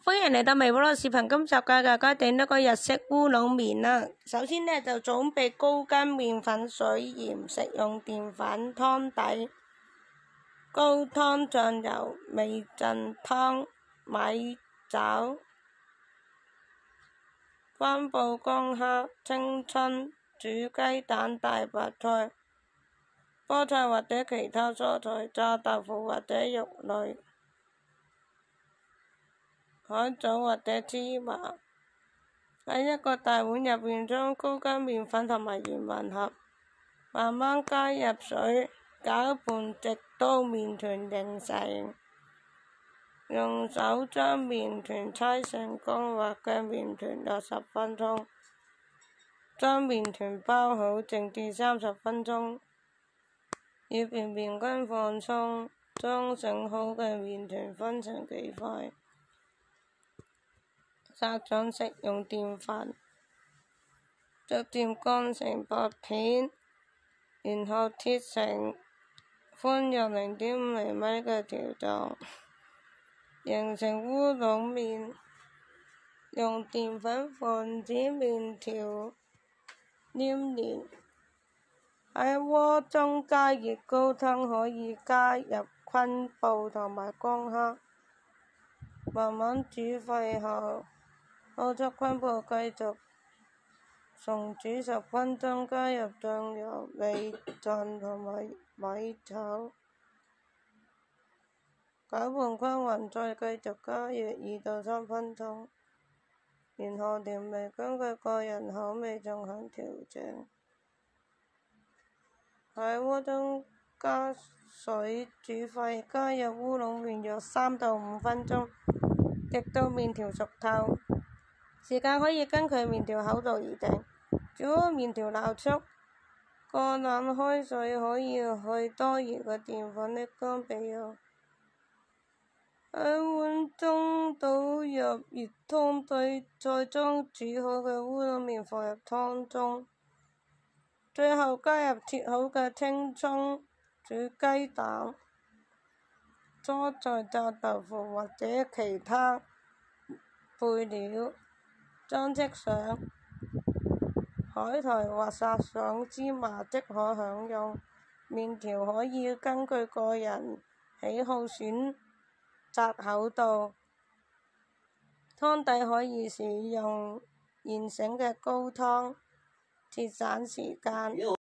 歡迎嚟到微波爐視頻，今集嘅家整一個日式烏龍麵啦。首先呢，就準備高筋麵粉、水、鹽、食用澱粉、湯底、高湯醬油、味噌湯、米酒、昆布、薑蝦、青春、煮雞蛋、大白菜、菠菜或者其他蔬菜、炸豆腐或者肉類、海藻或者芝麻。喺一個大碗入面，將高筋麵粉同埋鹽混合，慢慢加入水，攪拌直到麵團形成。用手將麵團搓成光滑嘅麵團約10分鐘，將麵團包好靜置30分鐘，以便麵筋放鬆。將整好嘅麵團分成幾塊，撒上食用澱粉，逐漸乾成薄片，然後切成寬約0.5厘米嘅條狀，形成烏龍麵。用澱粉防止麵條黏連。喺鍋中加熱高湯，可以加入昆布同埋薑蝦，慢慢煮沸後，倒出昆布，繼續重煮10分鐘，加入醬油、味噌同埋米酒，攪拌均勻，再繼續加熱2到3分鐘，然後調味，根據個人口味進行調整。喺鍋中加水煮沸，加入烏龍麵約3到5分鐘，直到麵條熟透。時間可以根據麵條厚度而定。煮好麵條撈出，過冷開水，可以去多餘嘅澱粉瀝乾備用。喺碗中倒入熱湯底，再將煮好嘅烏龍麵放入湯中，最後加入切好嘅青葱、煮雞蛋、蔬菜、炸豆腐或者其他配料，裝飾上海苔或撒上芝麻即可享用。麵條可以根據個人喜好選擇厚度，湯底可以使用現成嘅高湯，節省時間。